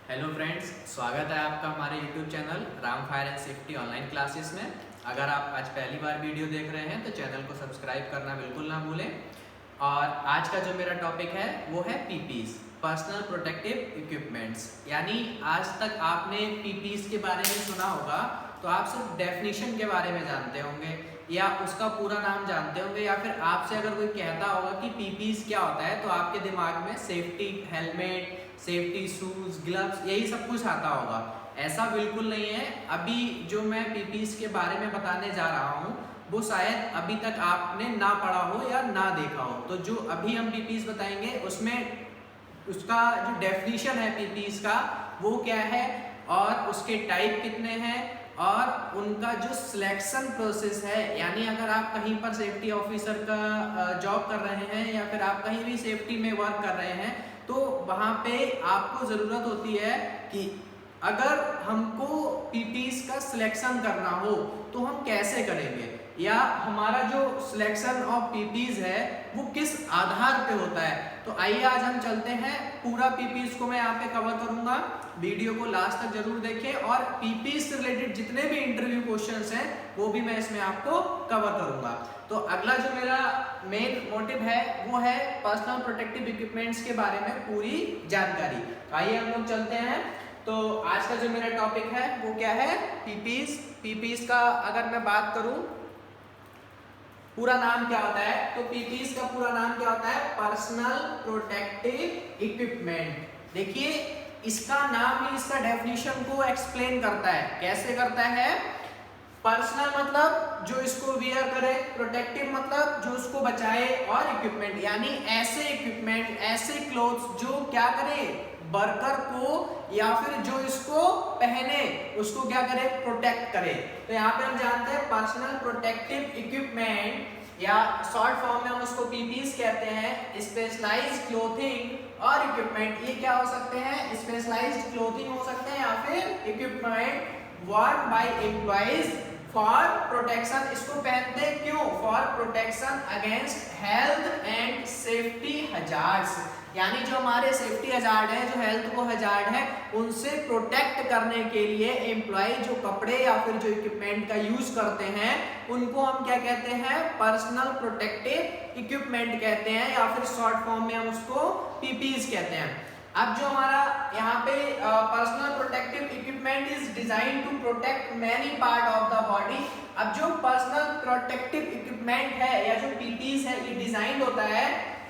Hello friends, स्वागत है आपका हमारे YouTube channel Ram fire and safety online classes में। अगर आप आज पहली बार वीडियो देख रहे हैं तो चैनल को सब्सक्राइब करना बिल्कुल ना भूलें। और आज का जो मेरा टॉपिक है वो है पीपीज, पर्सनल प्रोटेक्टिव इक्विपमेंट्स। यानी आज तक आपने पीपीज के बारे में सुना होगा तो आप सिर्फ डेफिनेशन के बारे में जानते होंगे या उसका पूरा नाम जानते होंगे, या फिर आपसे अगर कोई कहता होगा कि पीपीज क्या होता है तो आपके दिमाग में safety helmet, safety shoes, gloves, यही सब कुछ आता होगा। ऐसा बिल्कुल नहीं है। अभी जो मैं पीपीज के बारे में बताने जा रहा हूँ वो शायद अभी तक आपने ना पढ़ा हो या ना देखा हो। तो जो अभी हम पीपीज बताएंगे उसमें उसका जो डेफिनेशन है पीपीज का वो क्या है, और उसके टाइप कितने हैं, और उनका जो सिलेक्शन प्रोसेस है, यानी अगर आप कहीं पर सेफ्टी ऑफिसर का जॉब कर रहे हैं या फिर आप कहीं भी सेफ्टी में वर्क कर रहे हैं तो वहाँ पे आपको ज़रूरत होती है कि अगर हमको पीपीज का सिलेक्शन करना हो तो हम कैसे करेंगे, या हमारा जो सिलेक्शन ऑफ पीपीज है वो किस आधार पे होता है। तो आइए आज हम चलते हैं, पूरा पीपीज को मैं यहाँ पे कवर करूंगा। वीडियो को लास्ट तक जरूर देखें और पीपीज से रिलेटेड जितने भी इंटरव्यू क्वेश्चंस हैं वो भी मैं इसमें आपको कवर करूंगा। तो अगला जो मेरा मेन मोटिव है वो है पर्सनल प्रोटेक्टिव इक्विपमेंट्स के बारे में पूरी जानकारी। आइए हम लोग चलते हैं। तो आज का जो मेरा टॉपिक है वो क्या है, पीपीज। पीपीज का अगर मैं बात करूं पूरा नाम क्या होता है, तो पीपीज का पूरा नाम क्या होता है, पर्सनल प्रोटेक्टिव इक्विपमेंट। देखिए इसका नाम ही इसका डेफिनेशन को एक्सप्लेन करता है। कैसे करता है? पर्सनल मतलब जो इसको वियर करे, प्रोटेक्टिव मतलब जो उसको बचाए, और इक्विपमेंट यानी ऐसे इक्विपमेंट, ऐसे क्लोथ्स जो क्या करे, वर्कर को या फिर जो इसको पहने उसको क्या करे, प्रोटेक्ट करे। तो यहाँ पे हम जानते हैं पर्सनल प्रोटेक्टिव इक्विपमेंट या शॉर्ट फॉर्म में हम उसको पीपीज कहते हैं। स्पेशलाइज्ड क्लोथिंग और इक्विपमेंट, ये क्या हो सकते हैं, स्पेशलाइज्ड क्लोथिंग हो सकते हैं या फिर equipment worn by employees for protection. इसको पहनते क्यों? For protection against health and safety hazards, यानी जो हमारे सेफ्टी हजार्ड है, जो हेल्थ को हजार्ड है, उनसे प्रोटेक्ट करने के लिए एम्प्लॉय जो कपड़े या फिर जो इक्विपमेंट का यूज करते हैं उनको हम क्या कहते हैं, पर्सनल प्रोटेक्टिव इक्विपमेंट कहते हैं, या फिर शॉर्ट फॉर्म में हम उसको पीपीज कहते हैं। अब जो हमारा यहाँ पे personal protective equipment is design to protect many part of the body. अब जो पर्सनल प्रोटेक्टिव इक्विपमेंट है या जो पीपीज है ये डिजाइन होता है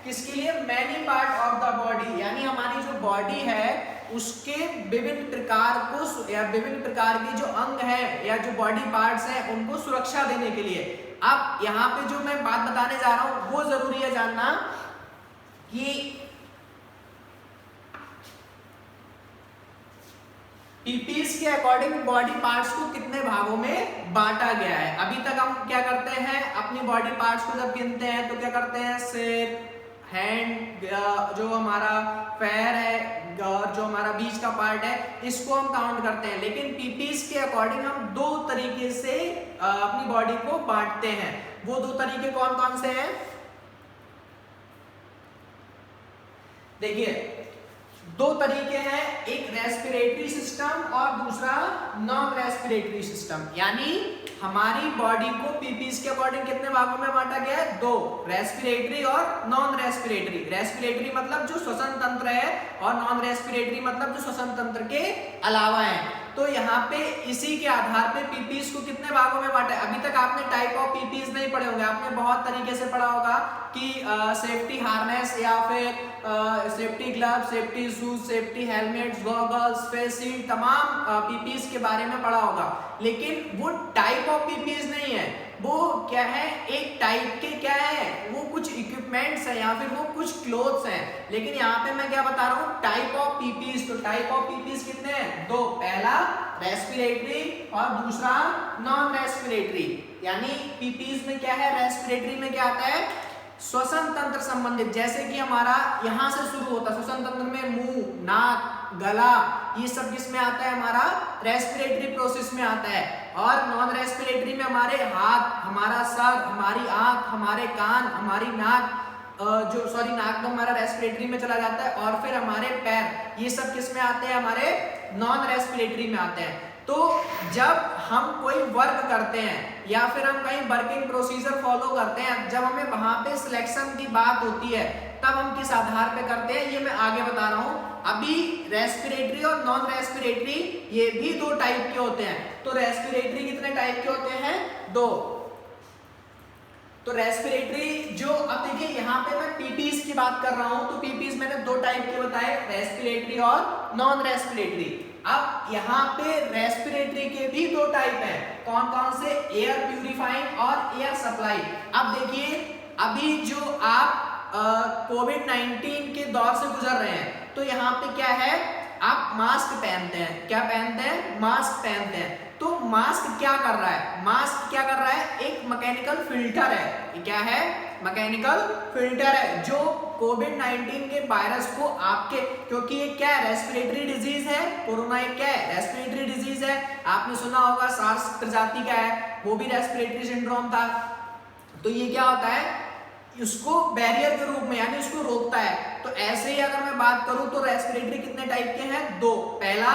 किसके लिए, many part of the body, यानी हमारी जो बॉडी है उसके विभिन्न प्रकार को या विभिन्न प्रकार के जो अंग है या जो बॉडी पार्ट्स हैं उनको सुरक्षा देने के लिए। अब यहाँ पे जो मैं बात बताने जा रहा हूँ वो जरूरी है जानना कि पीपीज के अकॉर्डिंग बॉडी पार्ट्स को कितने भागों में बांटा गया है। अभी तक हम क्या करते हैं, अपनी बॉडी पार्ट्स को जब गिनते हैं तो क्या करते हैं, सिर, हैंड, जो हमारा पैर है और जो हमारा बीच का पार्ट है इसको हम काउंट करते हैं। लेकिन पीपीज के अकॉर्डिंग हम दो तरीके से अपनी बॉडी को बांटते हैं। वो दो तरीके कौन कौन से हैं, देखिए दो तरीके हैं, एक रेस्पिरेटरी सिस्टम और दूसरा नॉन रेस्पिरेटरी सिस्टम। यानी हमारी बॉडी को पीपीज के अकॉर्डिंग कितने भागों में बांटा गया है, दो, रेस्पिरेटरी और नॉन रेस्पिरेटरी। रेस्पिरेटरी मतलब जो श्वसन तंत्र है और नॉन रेस्पिरेटरी मतलब जो श्वसन तंत्र के अलावा है। तो यहाँ पे इसी के आधार पे पीपीज को कितने भागों में बांटा है। अभी तक आपने टाइप ऑफ पीपीज नहीं पढ़े होंगे, आपने बहुत तरीके से पढ़ा होगा कि सेफ्टी हार्नेस या फिर safety glove, safety shoes, safety helmets, goggles, face shield, तमाम पीपीज के बारे में पढ़ा होगा। लेकिन वो टाइप ऑफ पीपीज नहीं है, वो क्या है, एक टाइप के क्या है, वो कुछ इक्विपमेंट्स है या फिर वो कुछ क्लोथ्स हैं। लेकिन यहाँ पे मैं क्या बता रहा हूँ, टाइप ऑफ पीपीज। तो टाइप ऑफ पीपीज कितने हैं, दो, पहला रेस्पिरेटरी और दूसरा नॉन रेस्पिरेटरी। यानी पीपीज में क्या है, रेस्पिरेटरी में क्या आता है, श्वसन तंत्र संबंधित, जैसे कि हमारा यहाँ से शुरू होता है श्वसन तंत्र में मुंह, नाक, गला, ये सब किसमें आता है, हमारा रेस्पिरेटरी प्रोसेस में आता है। और नॉन रेस्पिरेटरी में हमारे हाथ, हमारा सर, हमारी आंख, हमारे कान, हमारी नाक, जो सॉरी नाक तो हमारा रेस्पिरेटरी में चला जाता है, और फिर हमारे पैर, ये सब किस में आते हैं, हमारे नॉन रेस्पिरेटरी में आते हैं। तो जब हम कोई वर्क करते हैं या फिर हम कहीं वर्किंग प्रोसीजर फॉलो करते हैं, जब हमें वहां पे सिलेक्शन की बात होती है तब हम किस आधार पे करते हैं, ये मैं आगे बता रहा हूं। अभी रेस्पिरेटरी और नॉन रेस्पिरेटरी ये भी दो टाइप के होते हैं। तो रेस्पिरेटरी कितने टाइप के होते हैं, दो। तो रेस्पिरेटरी जो, अब देखिए यहाँ पे मैं पीपीज की बात कर रहा हूं, तो पीपीज मैंने दो टाइप के बताए, रेस्पिरेटरी और नॉन रेस्पिरेटरी। अब यहाँ पे रेस्पिरेटरी के भी दो टाइप हैं, कौन कौन से, एयर प्यूरिफाइंग और एयर सप्लाई। अब देखिए अभी जो आप कोविड-19 के दौर से गुजर रहे हैं, तो यहाँ पे क्या है, आप मास्क पहनते हैं, क्या पहनते हैं, मास्क पहनते हैं। तो मास्क क्या कर रहा है, मास्क क्या कर रहा है, एक मैकेनिकल फिल्टर है। ये क्या है, मैकेनिकल फिल्टर है, जो कोविड-19 के वायरस को आपके, क्योंकि ये क्या है, रेस्पिरेटरी डिजीज है, कोरोना एक क्या है, रेस्पिरेटरी डिजीज है। आपने सुना होगा सार्स प्रजाति का है, वो भी रेस्पिरेटरी सिंड्रोम था। तो ये क्या होता है, इसको बैरियर के रूप में, यानी इसको रोकता है। तो ऐसे ही अगर मैं बात करूं तो रेस्पिरेटरी कितने टाइप के हैं, दो, पहला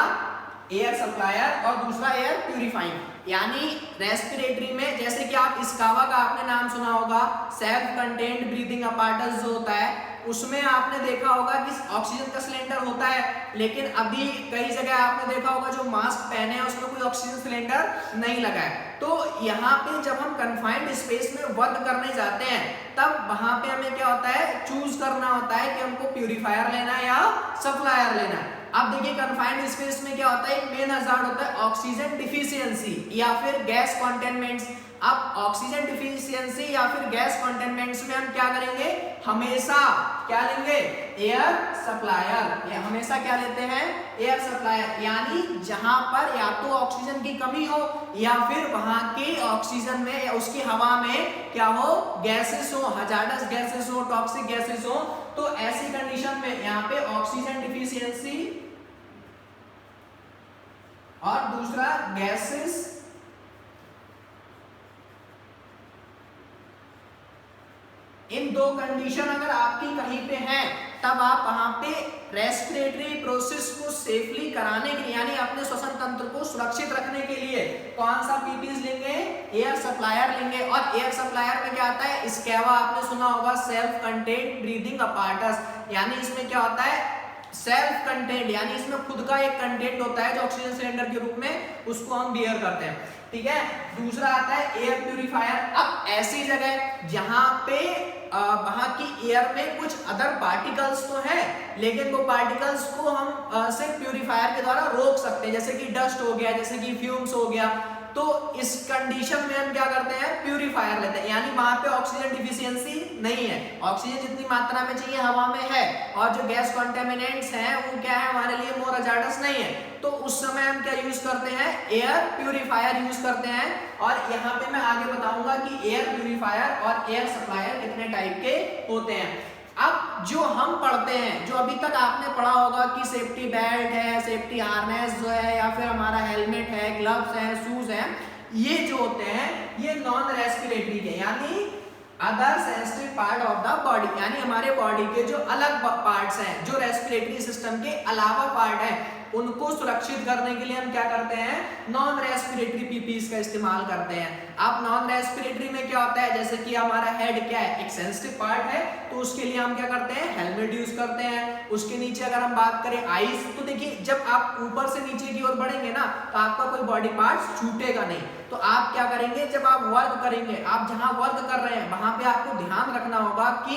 एयर सप्लायर और दूसरा एयर प्यूरिफाइंग। यानी रेस्पिरेटरी में जैसे कि आप स्कावा का आपने नाम सुना होगा, सेल्फ कंटेन्ड ब्रीदिंग अपार्टस जो होता है, उसमें आपने देखा होगा कि ऑक्सीजन का सिलेंडर होता है, लेकिन अभी कई जगह आपने देखा होगा जो मास्क पहने हैं उसमें कोई ऑक्सीजन सिलेंडर नहीं लगा है। तो यहाँ पे जब हम कन्फाइंड स्पेस में वर्क करने जाते हैं तब वहां पे हमें क्या होता है, चूज करना होता है कि हमको प्यूरिफायर लेना है या सप्लायर लेना है। अब देखिए कन्फाइंड स्पेस में क्या होता है, एक मेन हजार्ड होता है ऑक्सीजन डिफिशियंसी या फिर गैस कंटेनमेंट्स। अब ऑक्सीजन डिफिशियंसी या फिर गैस कंटेनमेंट्स में हम क्या करेंगे, हमेशा क्या लेंगे, एयर सप्लायर। या हमेशा क्या लेते हैं, एयर सप्लायर। यानी जहां पर या तो ऑक्सीजन की कमी हो या फिर वहां के ऑक्सीजन में या उसकी हवा में क्या हो, गैसेस हो, हजार्डस गैसेस हो, टॉक्सिक गैसेस हो। तो ऐसी कंडीशन में यहाँ पे ऑक्सीजन डिफिशियंसी और दूसरा गैसेस, इन दो कंडीशन अगर आपकी कहीं पे है तब आप वहां पे रेस्पिरेटरी प्रोसेस को सेफली कराने के लिए, यानी अपने श्वसन तंत्र को सुरक्षित रखने के लिए कौन सा पीपीज लेंगे, एयर सप्लायर लेंगे। और एयर सप्लायर में क्या आता है, स्कैवा आपने सुना होगा, सेल्फ कंटेन्ड ब्रीदिंग अपार्टस। यानी इसमें क्या होता है, सेल्फ कंटेंट, यानी इसमें खुद का एक कंटेंट होता है जो ऑक्सीजन सिलेंडर के रूप में उसको हम बियर करते हैं, ठीक है। दूसरा आता है एयर प्यूरिफायर। अब ऐसी जगह जहां पे वहां की एयर में कुछ अदर पार्टिकल्स तो है, लेकिन वो पार्टिकल्स को हम सिर्फ प्यूरिफायर के द्वारा रोक सकते हैं, जैसे कि डस्ट हो गया, जैसे कि फ्यूम्स हो गया। तो इस कंडीशन में हम क्या करते हैं, प्यूरिफायर लेते हैं। यानी वहां पे ऑक्सीजन डिफिशियंसी नहीं है, ऑक्सीजन जितनी मात्रा में चाहिए हवा में है, और जो गैस कंटेमिनेंट्स हैं वो क्या है, हमारे लिए मोर हजार्डस नहीं है। तो उस समय हम क्या यूज करते हैं, एयर प्यूरिफायर यूज करते हैं। और यहाँ पे मैं आगे बताऊंगा कि एयर प्यूरिफायर और एयर सप्लायर कितने टाइप के होते हैं। अब जो हम पढ़ते हैं, जो अभी तक आपने पढ़ा होगा कि सेफ्टी बेल्ट है, सेफ्टी हार्नेस जो है, या फिर हमारा हेलमेट है, ग्लव्स है, शूज है, ये जो होते हैं ये नॉन रेस्पिरेटरी के, यानी other sensitive part of the body, यानी हमारे बॉडी के जो अलग पार्ट्स हैं, जो रेस्पिरेटरी सिस्टम के अलावा पार्ट है, उनको सुरक्षित करने के लिए हम क्या करते हैं, नॉन रेस्पिरेटरी पीपीज का इस्तेमाल करते हैं। अब नॉन रेस्पिरेटरी में क्या होता है, जैसे कि हमारा हेड क्या है, एक सेंसिटिव पार्ट है, तो उसके लिए हम क्या करते हैं, हेलमेट यूज करते हैं। उसके नीचे अगर हम बात करें आईज, तो देखिए जब आप ऊपर से नीचे की ओर बढ़ेंगे ना तो आपका कोई बॉडी पार्ट छूटेगा नहीं। तो आप क्या करेंगे, जब आप वर्क करेंगे, आप जहां वर्क कर रहे हैं वहां पे आपको ध्यान रखना होगा कि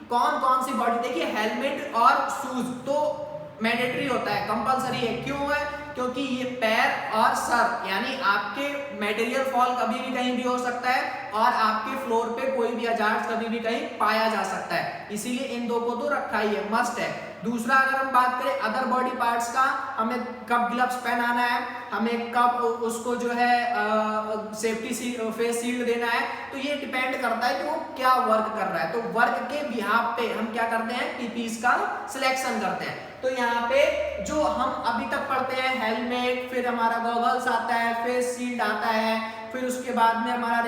कौन कौन सी बॉडी, देखिए हेलमेट और शूज तो मैंडेटरी होता है, कंपलसरी है। क्यों है, क्योंकि ये पैर और सर, यानी आपके मटेरियल फॉल कभी भी कहीं भी हो सकता है और आपके फ्लोर पे कोई भी हजार्ड कभी भी कहीं पाया जा सकता है, इसीलिए इन दो को तो रखा ही है, मस्ट है। दूसरा अगर हम बात करें अदर बॉडी पार्ट्स का, हमें कब ग्लव्स पहनाना है, हमें कब उसको जो है सेफ्टी फेस शील्ड देना है, तो ये डिपेंड करता है कि वो क्या वर्क कर रहा है। तो वर्क के बिहाफ पे हम क्या करते हैं, पीपीज का सिलेक्शन करते हैं। तो यहाँ पे जो हम अभी तक पढ़ते हैं, हेलमेट, फिर हमारा गॉगल्स आता है, फेस शील्ड आता है, फिर उसके बाद में हमारा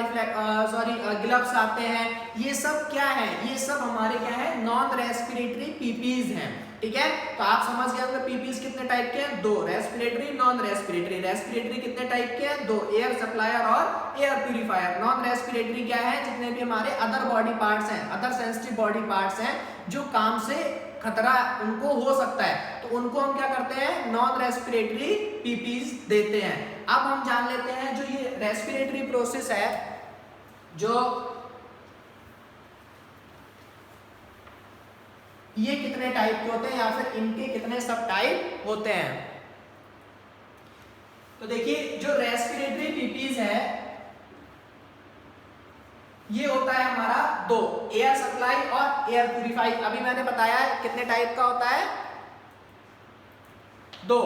ग्लव्स आते हैं। ये सब क्या है, ये सब हमारे क्या है, नॉन रेस्पिरेटरी पीपीज हैं। ठीक है, तो आप समझ गए होंगे पीपीज कितने टाइप के हैं, 2, रेस्पिरेटरी नॉन रेस्पिरेटरी। रेस्पिरेटरी कितने टाइप के हैं, 2, एयर सप्लायर और एयर प्यूरिफायर। नॉन रेस्पिरेटरी क्या है, जितने भी हमारे अदर बॉडी पार्ट्स हैं, अदर सेंसिटिव बॉडी पार्ट्स हैं जो काम से खतरा उनको हो सकता है, तो उनको हम क्या करते हैं, नॉन रेस्पिरेटरी पीपीज देते हैं। अब हम जान लेते हैं जो ये रेस्पिरेटरी प्रोसेस है, जो ये कितने टाइप के होते हैं या फिर इनके कितने सब टाइप होते हैं। तो देखिए जो रेस्पिरेटरी पीपीज है ये होता है हमारा 2, एयर सप्लाई और एयर प्यूरिफाई। अभी मैंने बताया है कितने टाइप का होता है, 2,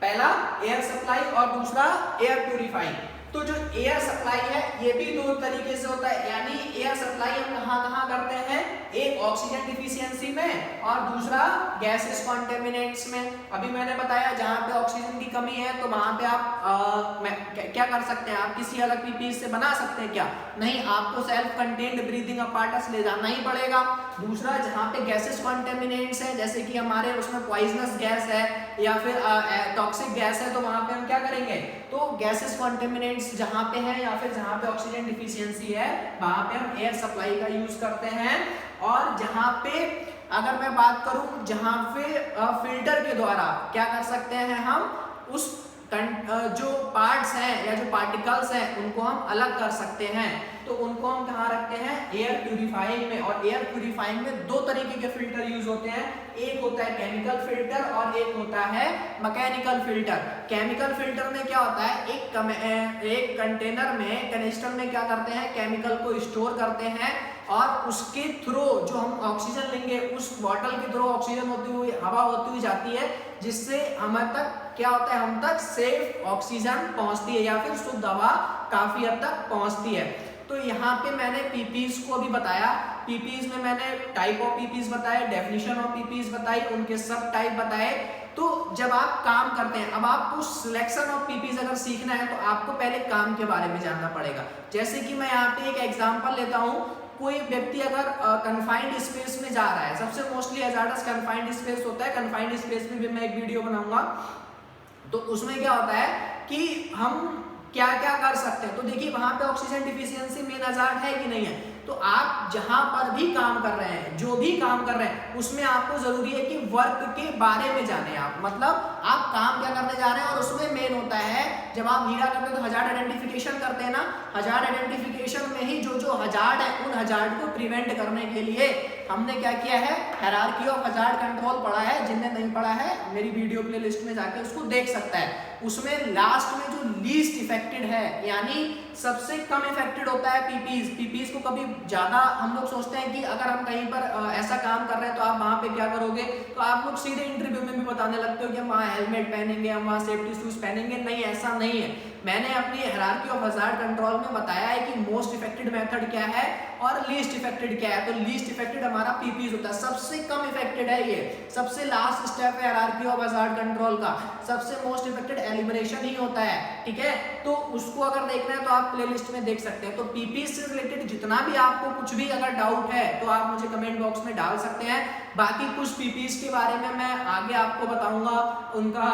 पहला एयर सप्लाई और दूसरा एयर प्यूरिफाई। तो जो एयर सप्लाई है ये भी 2 तरीके से होता है, यानी एयर सप्लाई हम कहाँ करते हैं, एक ऑक्सीजन डिफिशियंसी में और दूसरा गैसेस कॉन्टेमिनेंट्स में। अभी मैंने बताया जहाँ पे ऑक्सीजन की कमी है तो वहां पे आप क्या कर सकते हैं, आप किसी अलग पीपीई से बना सकते हैं क्या, नहीं, आपको सेल्फ कंटेन्ड ब्रीदिंग अपैरेटस ले जाना ही पड़ेगा। दूसरा जहाँ पे गैसेस कॉन्टेमिनेंट्स है, जैसे कि हमारे उसमें पॉइजनस गैस है या फिर टॉक्सिक गैस है, तो वहां पे हम क्या करेंगे, तो गैसेस कॉन्टेमिनेंट्स जहां पे है या फिर जहां पे ऑक्सीजन डिफिशियंसी है वहां पे हम एयर सप्लाई का यूज करते हैं। और जहां पे अगर मैं बात करूं जहां पे फिल्टर के द्वारा क्या कर सकते हैं, हम उस जो पार्ट्स हैं या जो पार्टिकल्स हैं उनको हम अलग कर सकते हैं, तो उनको हम कहाँ रखते हैं, एयर प्यूरिफाइंग में। और एयर प्यूरिफाइंग में 2 तरीके के फिल्टर यूज होते हैं, एक होता है केमिकल फिल्टर और एक होता है मैकेनिकल फिल्टर। केमिकल फिल्टर में क्या होता है, एक कंटेनर में, कैनिस्टर में क्या करते हैं, केमिकल को स्टोर करते हैं और उसके थ्रू जो हम ऑक्सीजन लेंगे उस बॉटल के थ्रू ऑक्सीजन होती हुई, हवा होती हुई जाती है, जिससे हमें तक क्या होता है, हम तक सेफ ऑक्सीजन पहुंचती है या फिर शुद्ध हवा काफी हद तक पहुंचती है। तो यहाँ पे मैंने पीपीज को भी बताया, पीपीज में मैंने टाइप ऑफ पीपीज बताए, डेफिनेशन ऑफ पीपीज बताई, उनके सब टाइप बताए। तो जब आप काम करते हैं, अब आपको सिलेक्शन ऑफ पीपीज अगर सीखना है तो आपको पहले काम के बारे में जानना पड़ेगा। जैसे कि मैं यहाँ पे एक एग्जांपल लेता हूँ, कोई व्यक्ति अगर कन्फाइंड स्पेस में जा रहा है, सबसे मोस्टली हैजार्डस कन्फाइंड स्पेस होता है, कन्फाइंड स्पेस में भी मैं एक वीडियो बनाऊंगा, तो उसमें क्या होता है कि हम क्या क्या कर सकते हैं। तो देखिए वहां पे ऑक्सीजन डिफिशियंसी मेन हजार्ड है कि नहीं है, तो आप जहां पर भी काम कर रहे हैं, जो भी काम कर रहे हैं, उसमें आपको जरूरी है कि वर्क के बारे में जाने आप, मतलब आप काम क्या करने जा रहे हैं। और उसमें मेन होता है जब आप हीरा करते हैं तो हजार्ड आइडेंटिफिकेशन करते हैं ना, हजार्ड आइडेंटिफिकेशन में ही जो जो हजार्ड है उन हजार्ड को प्रिवेंट करने के लिए हमने क्या किया है, हायरार्की ऑफ हजार्ड कंट्रोल पढ़ा है। जिनने नहीं पढ़ा है मेरी वीडियो प्लेलिस्ट में जाके उसको देख सकता है। उसमें लास्ट में जो लीस्ट इफेक्टेड है, यानी सबसे कम इफेक्टेड होता है पीपीज को कभी ज्यादा हम लोग सोचते हैं कि अगर हम कहीं पर ऐसा काम कर रहे हैं तो आप वहां पे क्या करोगे, तो आप लोग सीधे इंटरव्यू में भी बताने लगते हो कि हम वहाँ हेलमेट पहनेंगे, हम वहाँ सेफ्टी शूज पहनेंगे। नहीं, ऐसा नहीं है। मैंने अपनी हायरार्की ऑफ हजार्ड कंट्रोल में बताया है कि मोस्ट इफेक्टेड मेथड क्या है और लीस्ट इफेक्टेड क्या है। तो लीस्ट इफेक्टेड हमारा पीपीज होता है, सबसे कम इफेक्टेड है ये, सबसे लास्ट स्टेप है हायरार्की ऑफ हजार्ड कंट्रोल का, सबसे मोस्ट इफेक्टेड एलिमिनेशन ही होता है। ठीक है, तो उसको अगर देखना है तो आप प्लेलिस्ट में देख सकते हैं। तो पीपीज से रिलेटेड जितना भी आपको कुछ भी अगर डाउट है तो आप मुझे कमेंट बॉक्स में डाल सकते हैं। बाकी कुछ पीपीज के बारे में मैं आगे आपको बताऊंगा, उनका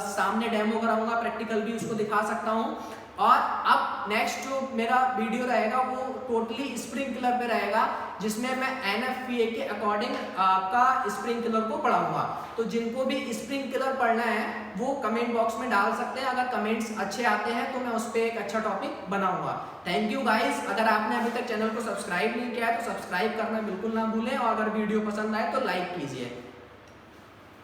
सामने डेमो कराऊंगा, प्रैक्टिकल भी उसको दिखा सकता हूं। और अब नेक्स्ट जो मेरा वीडियो रहेगा वो टोटली स्प्रिंकलर पे रहेगा, जिसमें मैं एनएफपीए के अकॉर्डिंग आपका स्प्रिंकलर को पढ़ाऊंगा। तो जिनको भी स्प्रिंकलर पढ़ना है वो कमेंट बॉक्स में डाल सकते हैं, अगर कमेंट्स अच्छे आते हैं तो मैं उस पर एक अच्छा टॉपिक बनाऊंगा। Thank you guys. अगर आपने अभी तक चैनल को सब्सक्राइब नहीं किया है तो सब्सक्राइब करना बिल्कुल ना भूलें, और अगर वीडियो पसंद आए तो लाइक कीजिए।